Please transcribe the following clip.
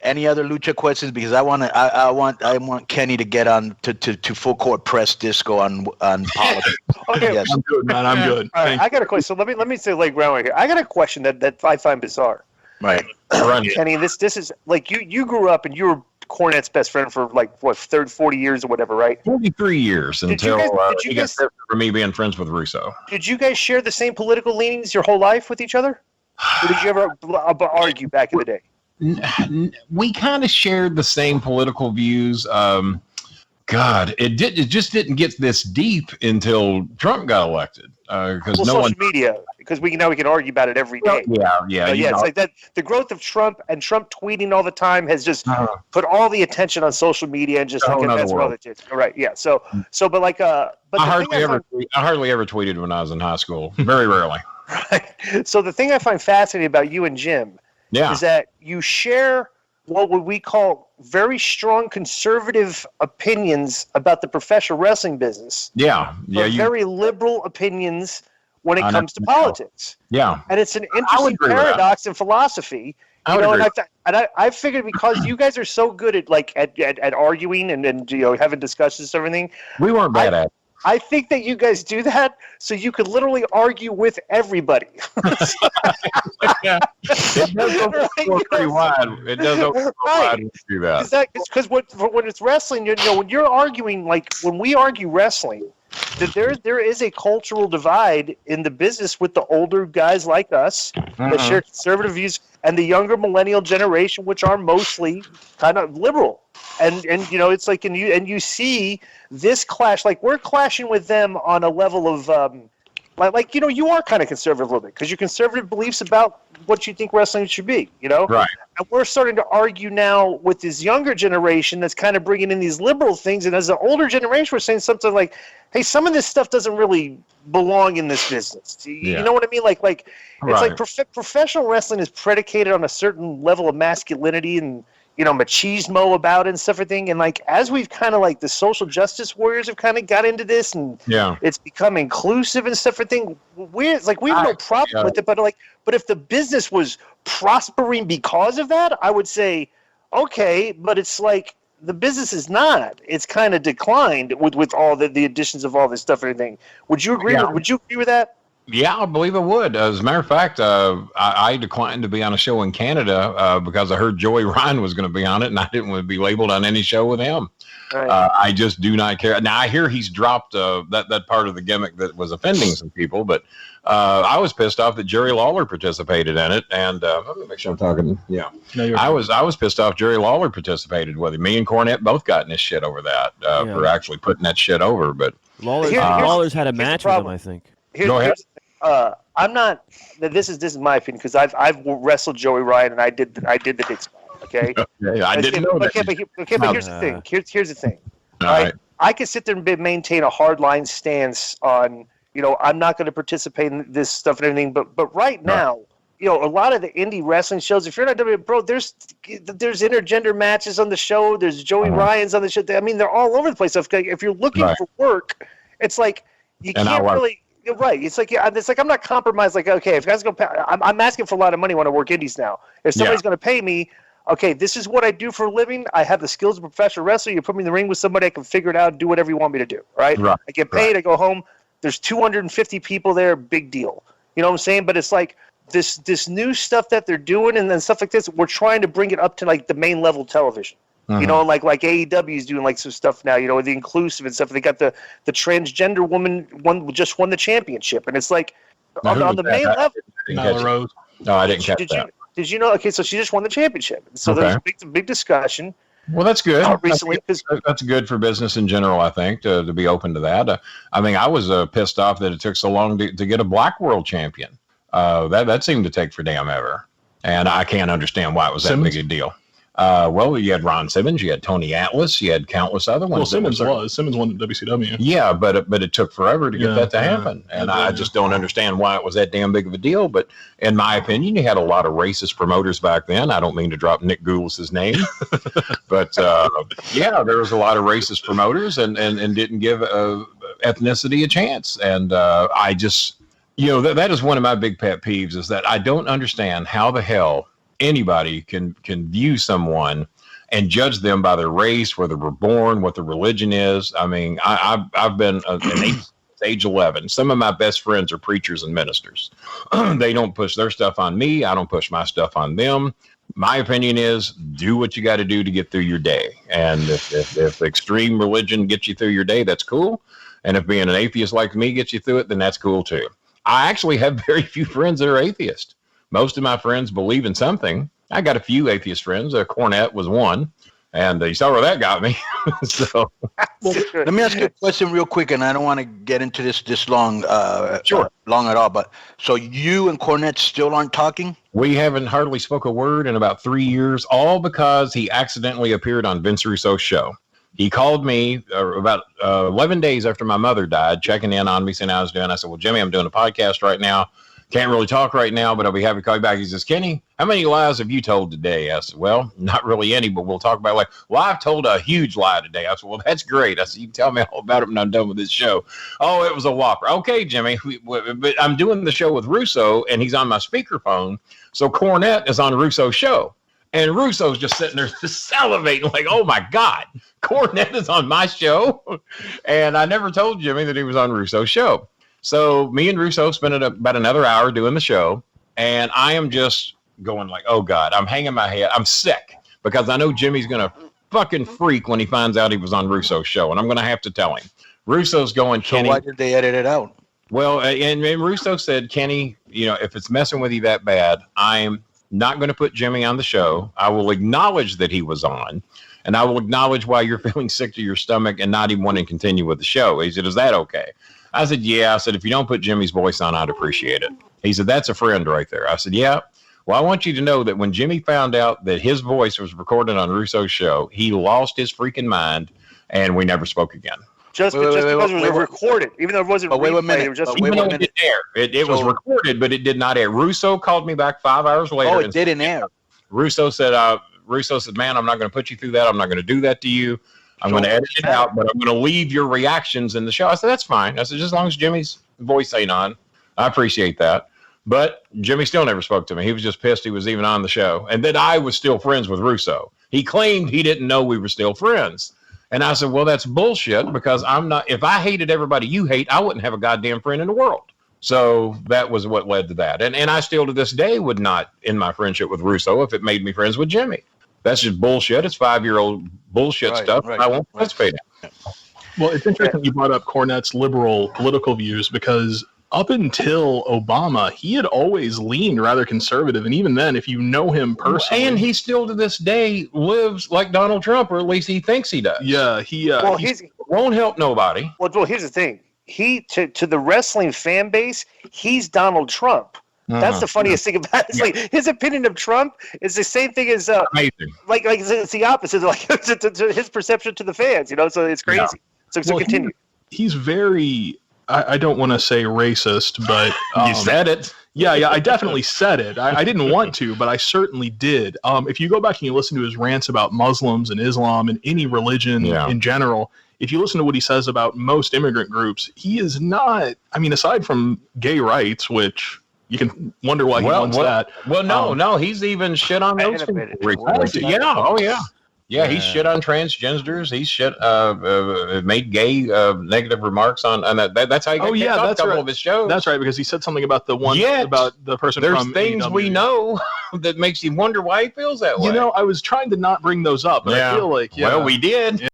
any other lucha questions? Because I want Kenny to get on to full court press disco on politics. Okay, yes. I'm good, man. I'm good. All right, I got a question. So let me say lay groundwork here. I got a question that I find bizarre. Right. Kenny, this is like you grew up and you were Cornette's best friend for like what 40 years or whatever, right? 43 years until he got tested for me being friends with Russo. Did you guys share the same political leanings your whole life with each other? Or did you ever argue back in the day? We kind of shared the same political views. God, it just didn't get this deep until Trump got elected. Because social media, because we can argue about it every day. Yeah. It's like that. The growth of Trump and Trump tweeting all the time has just put all the attention on social media and just that's what other kids. All right, yeah. So, but like, but I hardly ever tweeted when I was in high school. Very rarely. Right. So the thing I find fascinating about you and Jim is that you share what would we call very strong conservative opinions about the professional wrestling business. Very liberal opinions when it comes to politics. Yeah. And it's an interesting paradox in philosophy. I figured because you guys are so good at arguing and having discussions and everything. We weren't bad at it. I think that you guys do that so you could literally argue with everybody. It does open pretty wide. It does open wide to do that. Because when it's wrestling, when you're arguing, like when we argue wrestling, that there is a cultural divide in the business with the older guys like us that share conservative views and the younger millennial generation, which are mostly kind of liberal. And it's like and you see this clash, like we're clashing with them on a level of you are kind of conservative a little bit because your conservative beliefs about what you think wrestling should be, right? And we're starting to argue now with this younger generation that's kind of bringing in these liberal things, and as the older generation, we're saying something like, "Hey, some of this stuff doesn't really belong in this business." You know what I mean? Like it's like professional wrestling is predicated on a certain level of masculinity and machismo about it and stuff, everything. And like, as we've kind of like the social justice warriors have kind of got into this and it's become inclusive and stuff, everything. We have no problem with it, but if the business was prospering because of that, I would say, okay, but it's like the business is not. It's kind of declined with all the additions of all this stuff and everything. Would you agree? Would you agree with that? Yeah, I believe I would. As a matter of fact, I declined to be on a show in Canada because I heard Joey Ryan was going to be on it, and I didn't want to be labeled on any show with him. Right. I just do not care. Now, I hear he's dropped that part of the gimmick that was offending some people, but I was pissed off that Jerry Lawler participated in it. And let me make sure I'm talking. Yeah, no, I was pissed off Jerry Lawler participated with it. Me and Cornette both got in this shit over that for actually putting that shit over. But Lawler's had a match with him, I think. Go ahead. I'm not. This is my opinion because I've wrestled Joey Ryan and I did the big spot. Okay. I didn't know that. Okay, but here's the thing. Here's the thing. All right. I can sit there and maintain a hard line stance on I'm not going to participate in this stuff and everything. But right now, a lot of the indie wrestling shows. If you're not WWE, bro, there's intergender matches on the show. There's Joey Ryan's on the show. I mean, they're all over the place. If you're looking for work, it's like you can't really. You're right. It's like I'm not compromised. Like, okay, if guys go, I'm asking for a lot of money when I work indies now. If somebody's going to pay me, okay, this is what I do for a living. I have the skills of a professional wrestler. You put me in the ring with somebody, I can figure it out and do whatever you want me to do. Right? I get paid. I go home. There's 250 people there. Big deal. You know what I'm saying? But it's like this new stuff that they're doing and then stuff like this. We're trying to bring it up to like the main level television. And like AEW is doing like some stuff now, the inclusive and stuff. They got the transgender woman just won the championship, and it's like on the main level. No, I didn't catch that. Did you know? Okay, so she just won the championship. So there's a big discussion. Well, that's good. Recently, that's good for business in general, I think, to be open to that. I mean, I was pissed off that it took so long to get a black world champion. That seemed to take for damn ever, and I can't understand why it was that big a deal. Well, you had Ron Simmons, you had Tony Atlas, you had countless other ones. Well, Simmons won the WCW. Yeah, but it took forever to get that to happen, and I just don't understand why it was that damn big of a deal. But in my opinion, you had a lot of racist promoters back then. I don't mean to drop Nick Goulas's name, but there was a lot of racist promoters and didn't give ethnicity a chance, and I just that is one of my big pet peeves is that I don't understand how the hell anybody can view someone and judge them by their race, where they were born, what their religion is. I mean, I've been an atheist since age 11. Some of my best friends are preachers and ministers. They don't push their stuff on me. I don't push my stuff on them. My opinion is do what you got to do to get through your day. And if extreme religion gets you through your day, that's cool. And if being an atheist like me gets you through it, then that's cool too. I actually have very few friends that are atheist. Most of my friends believe in something. I got a few atheist friends. Cornette was one. And you saw where that got me. So, let me ask you a question real quick, and I don't want to get into this long, Sure. Long at all. But so you and Cornette still aren't talking? We haven't hardly spoke a word in about 3 years, all because he accidentally appeared on Vince Russo's show. He called me about 11 days after my mother died, checking in on me, saying how I was doing. I said, well, Jimmy, I'm doing a podcast right now. Can't really talk right now, but I'll be happy to call you back. He says, Kenny, how many lies have you told today? I said, well, not really any, but we'll talk about it later. Well, I've told a huge lie today. I said, well, that's great. I said, you can tell me all about it when I'm done with this show. Oh, it was a whopper. Okay, Jimmy, but I'm doing the show with Russo, and he's on my speakerphone. So Cornette is on Russo's show. And Russo's just sitting there salivating like, oh, my God, Cornette is on my show. And I never told Jimmy that he was on Russo's show. So me and Russo spent about another hour doing the show, and I am just going like, oh, God, I'm hanging my head. I'm sick because I know Jimmy's going to fucking freak when he finds out he was on Russo's show, and I'm going to have to tell him. Russo's going, Kenny. So why did they edit it out? Well, and Russo said, Kenny, if it's messing with you that bad, I'm not going to put Jimmy on the show. I will acknowledge that he was on, and I will acknowledge why you're feeling sick to your stomach and not even wanting to continue with the show. He said, is that okay? I said, yeah. I said, if you don't put Jimmy's voice on, I'd appreciate it. He said, that's a friend right there. I said, yeah. Well, I want you to know that when Jimmy found out that his voice was recorded on Russo's show, he lost his freaking mind, and we never spoke again. Because it was recorded, even though it wasn't replayed, it was just even though it didn't air. It was recorded, but it did not air. Russo called me back 5 hours later. Oh, it didn't air. Russo said, man, I'm not going to put you through that. I'm not going to do that to you. I'm going to edit it out, but I'm going to leave your reactions in the show. I said, that's fine. I said, just as long as Jimmy's voice ain't on, I appreciate that. But Jimmy still never spoke to me. He was just pissed he was even on the show. And that I was still friends with Russo. He claimed he didn't know we were still friends. And I said, well, that's bullshit because I'm not, if I hated everybody you hate, I wouldn't have a goddamn friend in the world. So that was what led to that. And I still to this day would not end my friendship with Russo if it made me friends with Jimmy. That's just bullshit. It's 5-year-old bullshit stuff. Right, I won't participate in. Well, it's interesting you brought up Cornette's liberal political views because up until Obama, he had always leaned rather conservative. And even then, if you know him personally. And he still to this day lives like Donald Trump, or at least he thinks he does. Yeah, he won't help nobody. Well, here's the thing. To the wrestling fan base, he's Donald Trump. That's the funniest thing about it. It's like his opinion of Trump is the same thing as amazing. Like it's the opposite, like to his perception to the fans, So it's crazy. Yeah. So continue. He's very. I don't want to say racist, but you said it. Yeah, I definitely said it. I didn't want to, but I certainly did. If you go back and you listen to his rants about Muslims and Islam and any religion in general, if you listen to what he says about most immigrant groups, he is not. I mean, aside from gay rights, which. You can wonder why he wants that. Well, no, he's even shit on those people. Yeah, he's shit on transgenders. He's shit, made gay negative remarks on that. That's how he got kicked off a couple of his shows. That's right, because he said something about the one about the person there's from things AEW. We know that makes you wonder why he feels that way. I was trying to not bring those up, but I feel like well, we did.